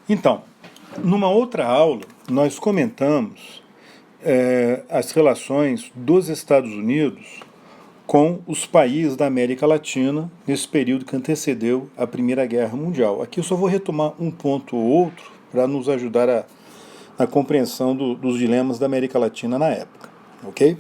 Então, numa outra aula, nós comentamos as relações dos Estados Unidos com os países da América Latina nesse período que antecedeu a Primeira Guerra Mundial. Aqui eu só vou retomar um ponto ou outro para nos ajudar na compreensão dos dilemas da América Latina na época, ok?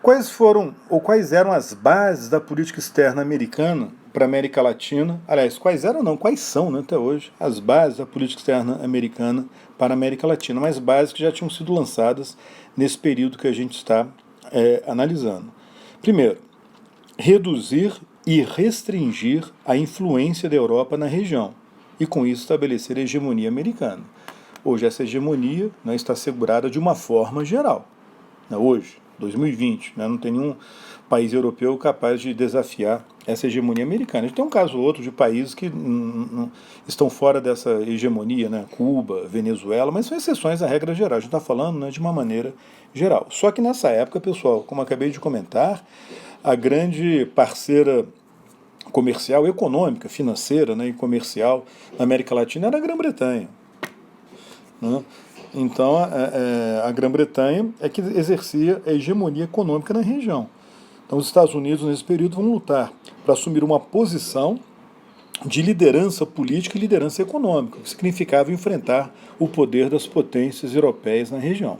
Quais foram ou quais eram as bases da política externa americana para a América Latina? Aliás, quais eram não, quais são, né, até hoje, as bases da política externa americana para a América Latina, mas bases que já tinham sido lançadas nesse período que a gente está analisando. Primeiro, reduzir e restringir a influência da Europa na região e, com isso, estabelecer a hegemonia americana. Hoje, essa hegemonia, né, está assegurada de uma forma geral. Né, hoje, 2020, né, não tem nenhum país europeu capaz de desafiar essa hegemonia americana. A gente tem um caso ou outro de países que estão fora dessa hegemonia, né, Cuba, Venezuela, mas são exceções à regra geral. A gente está falando, né, de uma maneira geral. Só que nessa época, pessoal, como acabei de comentar, a grande parceira comercial, econômica, financeira, né, e comercial na América Latina era a Grã-Bretanha, né? Então, a Grã-Bretanha é que exercia a hegemonia econômica na região. Então, os Estados Unidos, nesse período, vão lutar para assumir uma posição de liderança política e liderança econômica, que significava enfrentar o poder das potências europeias na região.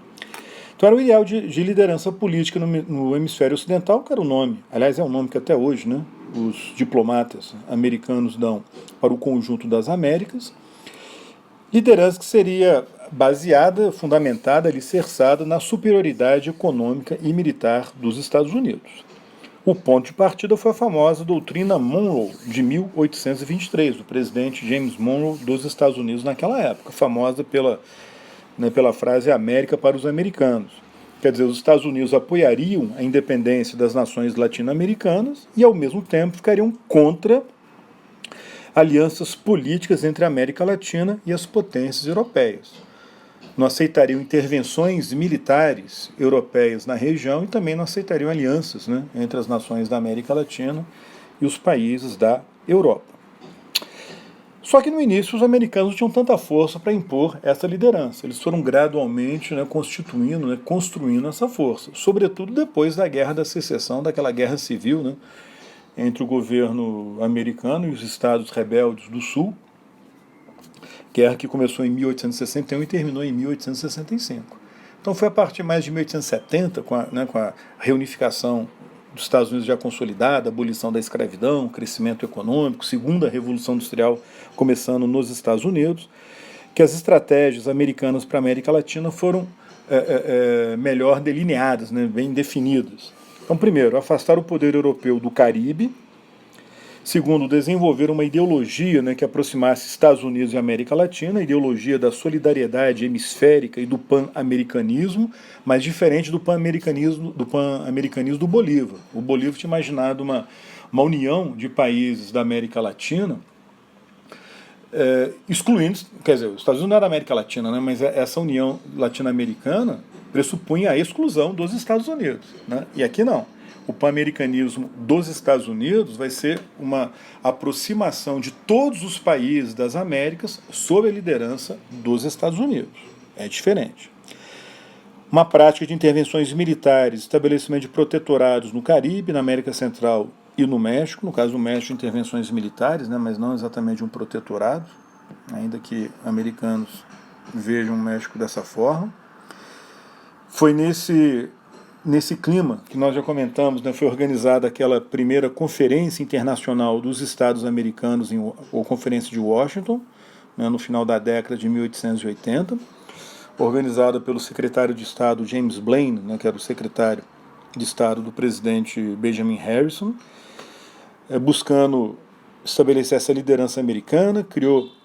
Então, era o ideal de liderança política no hemisfério ocidental, que era o nome. Aliás, é um nome que até hoje, né, os diplomatas americanos dão para o conjunto das Américas. Liderança que seria baseada, fundamentada, alicerçada na superioridade econômica e militar dos Estados Unidos. O ponto de partida foi a famosa doutrina Monroe, de 1823, do presidente James Monroe dos Estados Unidos naquela época, famosa pela frase América para os americanos. Quer dizer, os Estados Unidos apoiariam a independência das nações latino-americanas e, ao mesmo tempo, ficariam contra alianças políticas entre a América Latina e as potências europeias. Não aceitariam intervenções militares europeias na região e também não aceitariam alianças, né, entre as nações da América Latina e os países da Europa. Só que no início os americanos não tinham tanta força para impor essa liderança. Eles foram gradualmente, né, constituindo, né, construindo essa força, sobretudo depois da Guerra da Secessão, daquela guerra civil, né, entre o governo americano e os estados rebeldes do Sul, guerra que começou em 1861 e terminou em 1865. Então foi a partir mais de 1870, com a reunificação dos Estados Unidos já consolidada, a abolição da escravidão, crescimento econômico, segunda revolução industrial começando nos Estados Unidos, que as estratégias americanas para a América Latina foram melhor delineadas, né, bem definidas. Então, primeiro, afastar o poder europeu do Caribe. Segundo, desenvolver uma ideologia, né, que aproximasse Estados Unidos e América Latina, a ideologia da solidariedade hemisférica e do pan-americanismo, mas diferente do pan-americanismo do Bolívar. O Bolívar tinha imaginado uma união de países da América Latina, excluindo, quer dizer, os Estados Unidos não era da América Latina, né, mas essa união latino-americana pressupunha a exclusão dos Estados Unidos, né, e aqui não. O pan-americanismo dos Estados Unidos vai ser uma aproximação de todos os países das Américas sob a liderança dos Estados Unidos. É diferente. Uma prática de intervenções militares, estabelecimento de protetorados no Caribe, na América Central e no México. No caso do México, intervenções militares, né, mas não exatamente um protetorado, ainda que americanos vejam o México dessa forma. Foi nesse clima que nós já comentamos, né, foi organizada aquela primeira Conferência Internacional dos Estados Americanos, ou Conferência de Washington, né, no final da década de 1880, organizada pelo secretário de Estado James Blaine, né, que era o secretário de Estado do presidente Benjamin Harrison, buscando estabelecer essa liderança americana, criou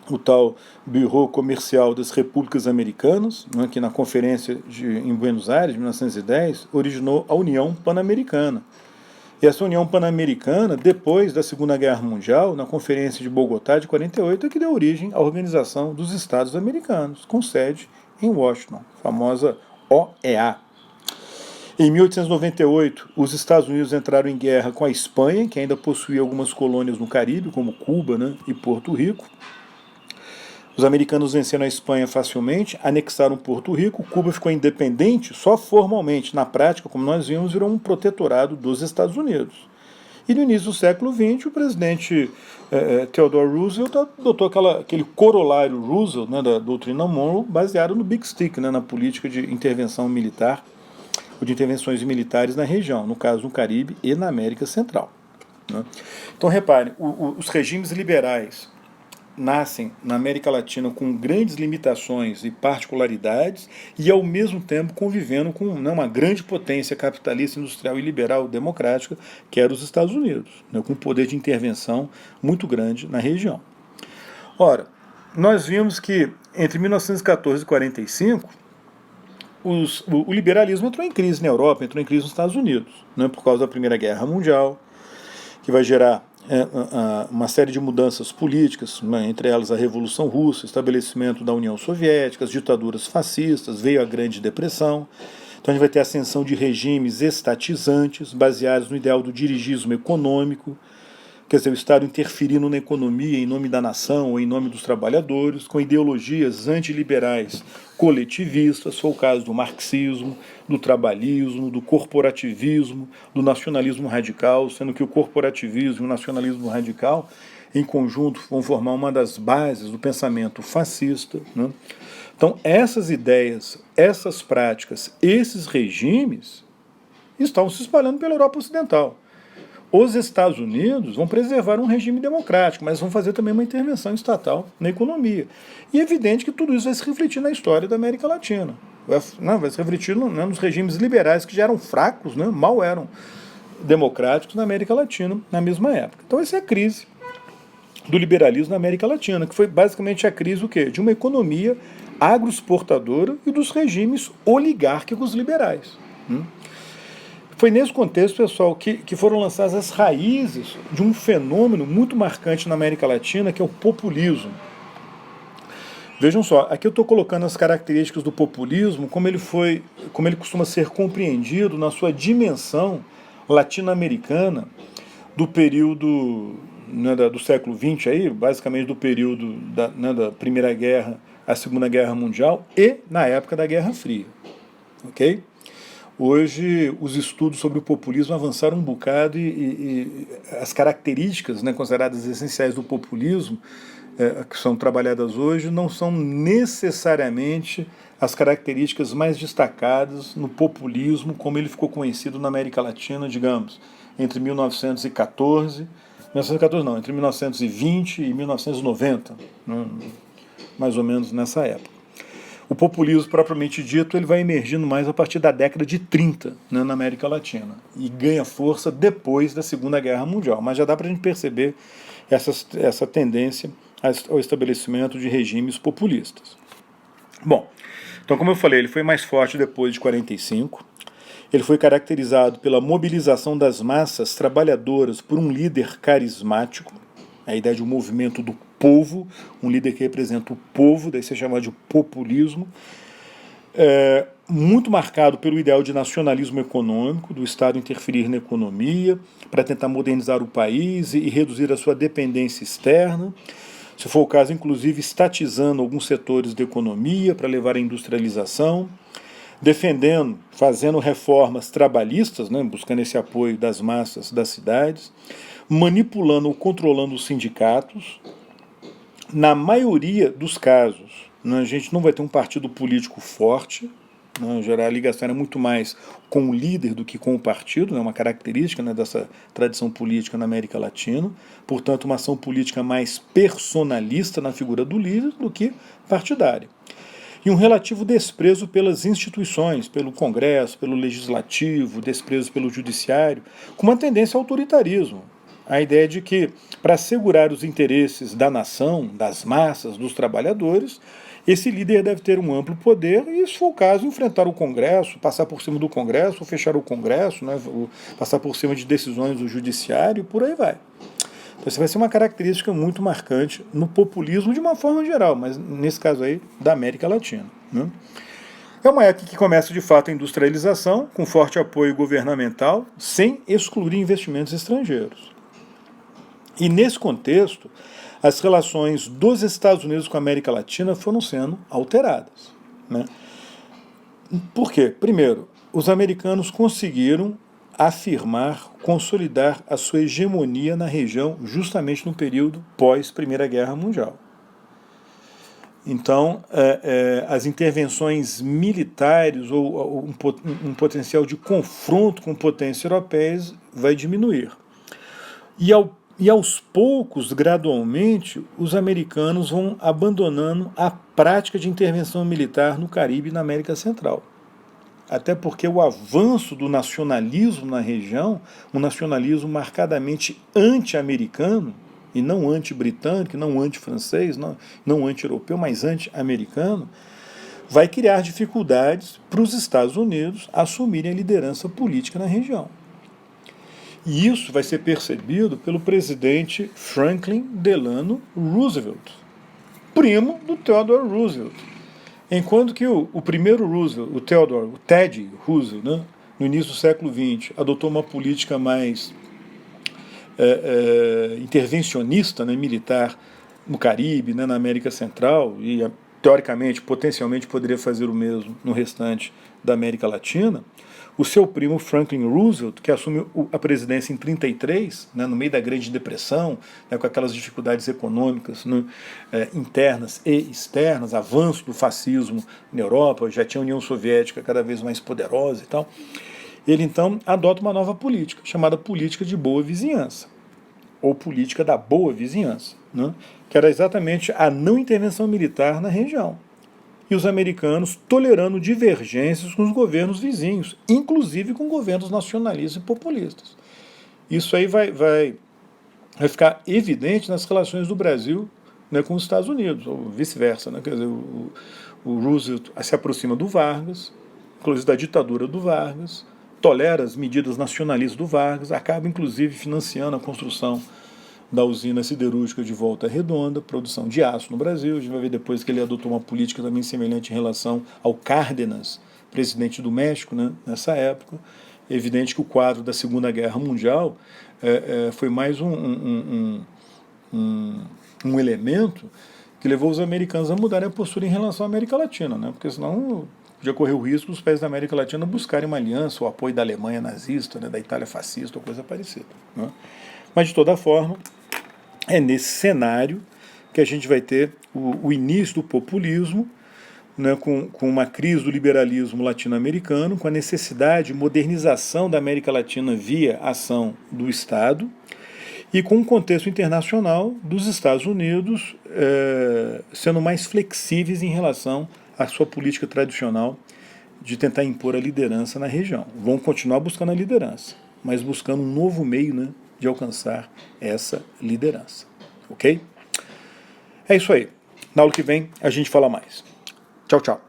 o tal Bureau Comercial das Repúblicas Americanas, né, que na conferência em Buenos Aires, de 1910, originou a União Pan-Americana. E essa União Pan-Americana, depois da Segunda Guerra Mundial, na Conferência de Bogotá de 48, é que deu origem à Organização dos Estados Americanos, com sede em Washington, a famosa OEA. Em 1898, os Estados Unidos entraram em guerra com a Espanha, que ainda possuía algumas colônias no Caribe, como Cuba, né, e Porto Rico. Os americanos venceram a Espanha facilmente, anexaram Porto Rico, Cuba ficou independente só formalmente. Na prática, como nós vimos, virou um protetorado dos Estados Unidos. E no início do século XX, o presidente Theodore Roosevelt adotou aquele corolário Roosevelt, né, da doutrina Monroe, baseado no Big Stick, né, na política de intervenção militar, ou de intervenções militares na região, no caso no Caribe e na América Central. Né? Então, reparem, os regimes liberais nascem na América Latina com grandes limitações e particularidades e, ao mesmo tempo, convivendo com uma grande potência capitalista, industrial e liberal democrática, que era os Estados Unidos, né, com um poder de intervenção muito grande na região. Ora, nós vimos que entre 1914 e 1945, o liberalismo entrou em crise na Europa, entrou em crise nos Estados Unidos, né, por causa da Primeira Guerra Mundial, que vai gerar uma série de mudanças políticas, né, entre elas a Revolução Russa, o estabelecimento da União Soviética, as ditaduras fascistas, veio a Grande Depressão. Então a gente vai ter a ascensão de regimes estatizantes, baseados no ideal do dirigismo econômico, quer dizer, o Estado interferindo na economia em nome da nação ou em nome dos trabalhadores, com ideologias antiliberais coletivistas, foi o caso do marxismo, do trabalhismo, do corporativismo, do nacionalismo radical, sendo que o corporativismo e o nacionalismo radical, em conjunto, vão formar uma das bases do pensamento fascista. Né? Então, essas ideias, essas práticas, esses regimes estão se espalhando pela Europa Ocidental. Os Estados Unidos vão preservar um regime democrático, mas vão fazer também uma intervenção estatal na economia. E é evidente que tudo isso vai se refletir na história da América Latina. Vai se refletir nos regimes liberais que já eram fracos, né, mal eram democráticos na América Latina na mesma época. Então essa é a crise do liberalismo na América Latina, que foi basicamente a crise do quê? De uma economia agroexportadora e dos regimes oligárquicos liberais. Foi nesse contexto, pessoal, que foram lançadas as raízes de um fenômeno muito marcante na América Latina, que é o populismo. Vejam só, aqui eu estou colocando as características do populismo, como ele costuma ser compreendido na sua dimensão latino-americana do período, né, do século XX, aí, basicamente do período da Primeira Guerra à Segunda Guerra Mundial e na época da Guerra Fria. Ok? Hoje, os estudos sobre o populismo avançaram um bocado e as características, né, consideradas essenciais do populismo, que são trabalhadas hoje, não são necessariamente as características mais destacadas no populismo, como ele ficou conhecido na América Latina, digamos, entre 1914 não, entre 1920 e 1990, né, mais ou menos nessa época. O populismo, propriamente dito, ele vai emergindo mais a partir da década de 30, né, na América Latina, e ganha força depois da Segunda Guerra Mundial. Mas já dá para a gente perceber essa tendência ao estabelecimento de regimes populistas. Bom, então como eu falei, ele foi mais forte depois de 45, ele foi caracterizado pela mobilização das massas trabalhadoras por um líder carismático, a ideia de um movimento do povo, um líder que representa o povo, daí se chama de populismo, muito marcado pelo ideal de nacionalismo econômico, do Estado interferir na economia, para tentar modernizar o país e reduzir a sua dependência externa, se for o caso, inclusive, estatizando alguns setores da economia para levar à industrialização, defendendo, fazendo reformas trabalhistas, né, buscando esse apoio das massas das cidades, manipulando ou controlando os sindicatos. Na maioria dos casos, né, a gente não vai ter um partido político forte, né, em geral a ligação era muito mais com o líder do que com o partido, né, uma característica, né, dessa tradição política na América Latina, portanto uma ação política mais personalista na figura do líder do que partidária. E um relativo desprezo pelas instituições, pelo Congresso, pelo Legislativo, desprezo pelo Judiciário, com uma tendência ao autoritarismo. A ideia de que, para assegurar os interesses da nação, das massas, dos trabalhadores, esse líder deve ter um amplo poder e, se for o caso, enfrentar o Congresso, passar por cima do Congresso, ou fechar o Congresso, né, passar por cima de decisões do Judiciário, e por aí vai. Então, isso vai ser uma característica muito marcante no populismo de uma forma geral, mas nesse caso aí, da América Latina. Né? É uma época que começa de fato a industrialização, com forte apoio governamental, sem excluir investimentos estrangeiros. E nesse contexto, as relações dos Estados Unidos com a América Latina foram sendo alteradas, né? Por quê? Primeiro, os americanos conseguiram afirmar, consolidar a sua hegemonia na região justamente no período pós-Primeira Guerra Mundial. Então, as intervenções militares ou um potencial de confronto com potências europeias vai diminuir. E aos poucos, gradualmente, os americanos vão abandonando a prática de intervenção militar no Caribe e na América Central. Até porque o avanço do nacionalismo na região, um nacionalismo marcadamente anti-americano, e não anti-britânico, não anti-francês, não anti-europeu, mas anti-americano, vai criar dificuldades para os Estados Unidos assumirem a liderança política na região. E isso vai ser percebido pelo presidente Franklin Delano Roosevelt, primo do Theodore Roosevelt. Enquanto que o primeiro Roosevelt, o Theodore, o Teddy Roosevelt, né, no início do século XX, adotou uma política mais intervencionista, né, militar no Caribe, né, na América Central, e teoricamente, potencialmente poderia fazer o mesmo no restante da América Latina. O seu primo Franklin Roosevelt, que assume a presidência em 1933, né, no meio da Grande Depressão, né, com aquelas dificuldades econômicas, né, internas e externas, avanço do fascismo na Europa, já tinha a União Soviética cada vez mais poderosa e tal. Ele então adota uma nova política, chamada política de boa vizinhança, ou política da boa vizinhança, né, que era exatamente a não intervenção militar na região. E os americanos tolerando divergências com os governos vizinhos, inclusive com governos nacionalistas e populistas. Isso aí vai ficar evidente nas relações do Brasil, né, com os Estados Unidos, ou vice-versa, né? Quer dizer, o Roosevelt se aproxima do Vargas, inclusive da ditadura do Vargas, tolera as medidas nacionalistas do Vargas, acaba inclusive financiando a construção da usina siderúrgica de Volta Redonda, produção de aço no Brasil. A gente vai ver depois que ele adotou uma política também semelhante em relação ao Cárdenas, presidente do México, né, nessa época. É evidente que o quadro da Segunda Guerra Mundial foi mais um elemento que levou os americanos a mudarem a postura em relação à América Latina, né, porque senão já correu o risco dos países da América Latina buscarem uma aliança, o apoio da Alemanha nazista, né, da Itália fascista, ou coisa parecida, né. Mas, de toda forma, é nesse cenário que a gente vai ter o início do populismo, né, com uma crise do liberalismo latino-americano, com a necessidade de modernização da América Latina via ação do Estado, e com um contexto internacional dos Estados Unidos sendo mais flexíveis em relação à sua política tradicional de tentar impor a liderança na região. Vão continuar buscando a liderança, mas buscando um novo meio, né, de alcançar essa liderança. Ok? É isso aí. Na aula que vem a gente fala mais. Tchau, tchau.